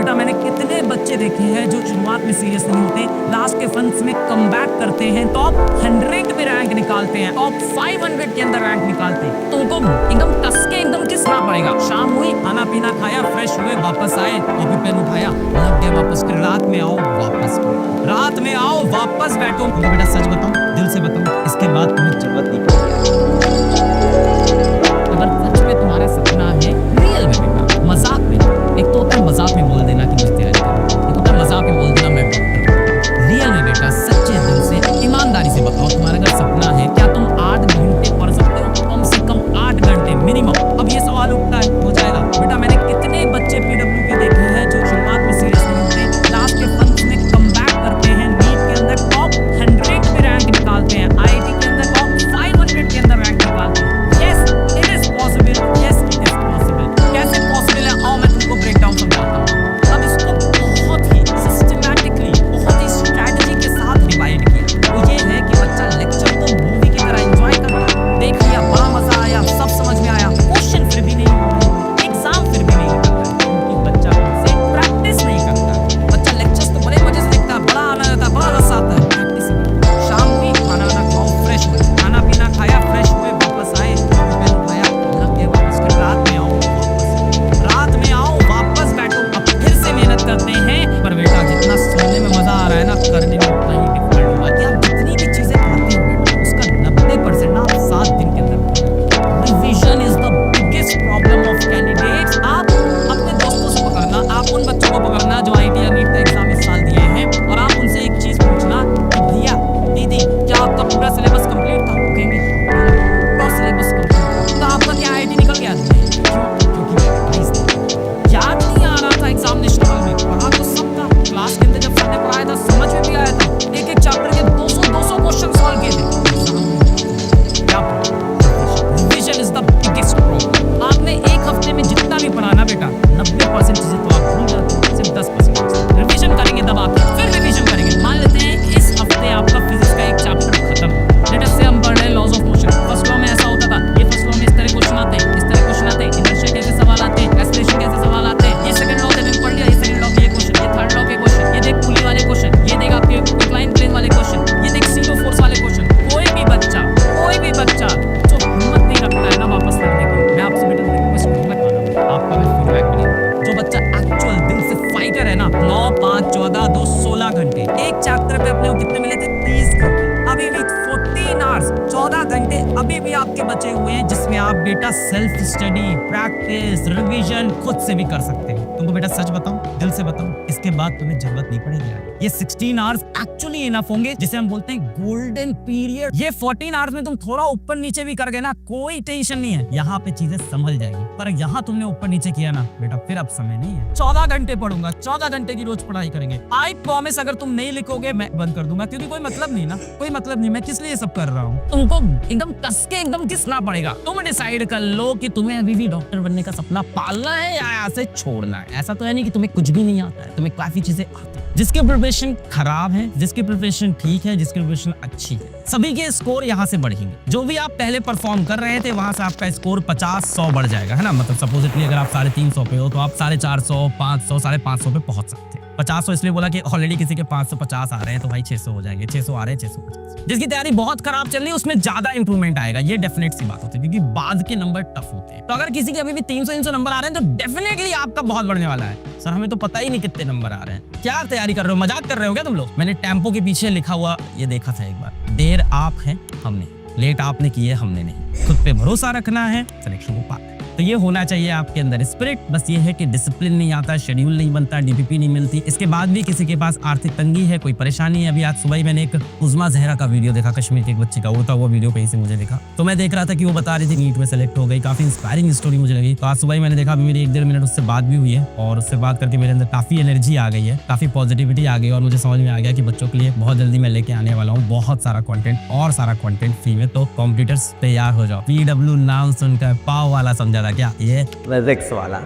बेटा मैंने कितने बच्चे देखे हैं जो शुरुआत में सीरियस नहीं होते, लास्ट के फंड्स में कमबैक करते हैं, टॉप 100 में रैंक निकालते हैं, टॉप 500 के अंदर रैंक निकालते हैं। तो उनको एकदम कस के एकदम किसना पड़ेगा। शाम हुई, खाना पीना खाया, फ्रेश हुए, वापस आए, कॉपी पेन उठाया, लग गया वापस। फिर रात में आओ वापस बैठो। तो बेटा सच बताओ, दिल से बताओ, इसके बाद तुम्हें जरूरत नहीं पड़ेगी। अगर सच में तुम्हारा सपना है, रियल में बेटा, मजाक में, एक तो होता है मजाक में बोल देना कि मुझे तैयारी करनी, एक होता है मजाक में बोल देना मैं डॉक्टर। रियल में बेटा सच्चे दिल से ईमानदारी से बताओ, तुम्हारा अगर सपना है, क्या तुम 8 घंटे पढ़ सकते हो? कम से कम 8 घंटे मिनिमम। अब ये सवाल उठता है, हो जाएगा बेटा। मैंने कितने बच्चे पीडब्ल्यू के देखे हैं जो शुरुआत में सीरियस नहीं होते, लास्ट के फंड्स में कमबैक करते हैं, नीट के अंदर टॉप 100 में रैंक निकालते हैं, आईआईटी के अंदर टॉप 500 के अंदर रैंक निकालते हैं। Yes it is possible, yes it is possible. कैसे पॉसिबल है, आओ मैं तुमको ब्रेक डाउन समझाता हूँ। अब इसको बहुत ही सिस्टमैटिकली, बहुत ही स्ट्रैटेजी के साथ डिवाइड किया। वो ये है कि बच्चा लेक्चर को मूवी की तरह एंजॉय करता, देख लिया, बड़ा मजा आया, सब समझ में आया, क्वेश्चन फिर भी नहीं, एग्जाम फिर भी नहीं करता, क्योंकि बच्चा से प्रैक्टिस नहीं करता। बच्चा लेक्चर्स तो बड़े मजे से देखता है, बड़ा आनंद आता है, बड़ा रस आता है, प्रैक्टिस नहीं। शाम में खाना वाना खाओ, फ्रेश हुए, खाना पीना खाया, फ्रेश हुए, वापस आए, पेन उठाया, लग गए वापस। फिर रात में आओ वापस बैठो। अब फिर से मेहनत करते हैं, पर बेटा जितना सोने में मजा आ रहा है ना, करने में उतना ही डिफिकल्ट होगा। कि आप जितनी भी चीजें पढ़ते हो बेटा, उसका 90% ना आप 7 दिन के अंदर। Revision is the biggest problem of candidates. आप अपने दोस्तों से पकड़ना, आप उन बच्चों को पकड़ना जो आईटी या नीट का एग्जाम इस साल दिए हैं, और आप उनसे एक चीज पूछना कि भैया दीदी क्या आपका पूरा सिलेबस कंप्लीट था? वो कहेंगे पूरा सिलेबस कंप्लीट। तो आपका क्या आईटी निकल गया? क्योंकि याद नहीं आ रहा था एग्जामिनेशन हॉल में। पढ़ा तो सब था, क्लास के अंदर जब सर ने पढ़ाया था समझ में भी आया था, एक चैप्टर के 200 क्वेश्चन सॉल्व किए थे। Revision is the biggest problem. आपने एक हफ्ते में जितना भी पढ़ा ना बेटा, 90% चीजें तो आप भूल जाते हैं, सिर्फ 10% रिवीजन करेंगे, तब आप फिर रिवीजन करेंगे। मान लेते हैं इस हफ्ते आपका फिजिक्स का एक चैप्टर खत्म। लेट अस से हम पढ़ रहे हैं laws of motion. First law में ऐसा होता था, ये फर्स्ट लॉ में इस तरह क्वेश्चन आते हैं, इस तरह क्वेश्चन आते हैं, इनर्शिया कैसे सवाल आते हैं, एक्सेलरेशन कैसे सवाल आते हैं। ये सेकंड लॉ से मैंने पढ़ लिया, ये सेकंड लॉ के ये क्वेश्चन, ये थर्ड लॉ के क्वेश्चन, ये देख पुली वाले क्वेश्चन, ये देख आपके इंक्लाइन प्लेन वाले क्वेश्चन, ये देख जीरो फोर्स वाले क्वेश्चन। कोई भी बच्चा जो हिम्मत नहीं रखता है ना वापस पढ़ने की, मैं आपसे बेटा रिक्वेस्ट करूंगा, आपका मैं फीडबैक मिलेगा। जो बच्चा एक्चुअल दिल से फाइटर है ना, 9, 5, 14, 2, 16 घंटे एक चैप्टर पे अपने को कितने मिले थे? 30 घंटे। अभी भी 14 आवर्स, 14 घंटे अभी भी आपके बचे हुए हैं, जिसमें आप बेटा सेल्फ स्टडी, प्रैक्टिस, रिवीजन खुद से भी कर सकते हैं। तुमको बेटा सच बताऊं, दिल से बताऊं, इसके बाद तुम्हें जरूरत नहीं पड़ेगी यार। ये 16 आवर्स एक्चुअली इनफ होंगे, जिसे हम बोलते हैं गोल्डन पीरियड। ये 14 आवर्स में तुम थोड़ा ऊपर नीचे भी कर गए ना, कोई टेंशन नहीं है, यहाँ पे चीजें संभल जाएगी। पर यहाँ तुमने ऊपर नीचे किया ना बेटा, फिर अब समय नहीं है। 14 घंटे पढ़ूंगा, 14 घंटे की रोज पढ़ाई करेंगे। आई प्रॉमिस, अगर तुम नहीं लिखोगे मैं बंद कर दूंगा, क्योंकि कोई मतलब नहीं ना, कोई मतलब नहीं। मैं किस लिए सब कर रहा हूँ? तुमको एकदम कस के एकदम घिसना पड़ेगा। तुम डिसाइड कर लो कि तुम्हें अभी भी डॉक्टर बनने का सपना पालना है या ऐसे छोड़ना है। ऐसा तो है नहीं कि तुम्हें कुछ भी नहीं आता है, तुम्हें काफी चीजें आती है। जिसकी प्रिपरेशन खराब है, जिसकी प्रिपरेशन ठीक है, जिसकी प्रिपरेशन अच्छी है, सभी के स्कोर यहाँ से बढ़ेंगे। जो भी आप पहले परफॉर्म कर रहे थे, वहां से आपका स्कोर 50-100 बढ़ जाएगा, है ना। मतलब सपोजिटली अगर आप 350 पे हो, तो आप 450, 500, 550 पे पहुंच सकते हैं। 50 इसलिए बोला कि ऑलरेडी किसी के 550 आ रहे हैं, तो भाई 600 हो जाएंगे, 600 आ रहे हैं, 650। जिसकी तैयारी बहुत खराब चल रही है, उसमें ज्यादा इंप्रूवमेंट आएगा, ये डेफिनेट सी बात होती है, क्योंकि बाद के नंबर टफ होते हैं। तो अगर किसी के अभी भी 300 नंबर आ रहे हैं, तो डेफिनेटली आपका बहुत बढ़ने वाला है। सर हमें तो पता ही नहीं कितने नंबर आ रहे हैं। क्या तैयारी कर रहे हो, मजाक कर रहे हो क्या तुम लोग? मैंने टेम्पो के पीछे लिखा हुआ ये देखा था एक बार, देर आप है हमने, लेट आपने की है हमने नहीं। खुद पे भरोसा रखना है, सिलेक्शन को पाना। तो ये होना चाहिए आपके अंदर स्पिरिट। बस ये है कि डिसिप्लिन नहीं आता, शेड्यूल नहीं बनता, डीपीपी नहीं मिलती। इसके बाद भी किसी के पास आर्थिक तंगी है, कोई परेशानी है। अभी आज सुबह ही मैंने एक उज़मा जहरा का वीडियो देखा, कश्मीर के एक बच्चे का, वो वीडियो कहीं से मुझे देखा, तो मैं देख रहा था कि वो बता रही थी नीट में सेलेक्ट हो गई। काफी इंस्पायरिंग स्टोरी मुझे लगी। तो आज सुबह ही मैंने देखा, अभी मेरी 1-1.5 मिनट उससे बात भी हुई है, और उससे बात करके मेरे अंदर काफी एनर्जी आ गई है, काफी पॉजिटिविटी आ गई, और मुझे समझ में आ गया कि बच्चों के लिए बहुत जल्दी मैं लेके आने वाला हूँ बहुत सारा कंटेंट, और सारा कंटेंट फ्री में। तो कॉम्पिटिटर्स तैयार हो जाओ। पीडब्ल्यू नाम सुनकर पाव वाला समझा था क्या? ये फिजिक्स वाला।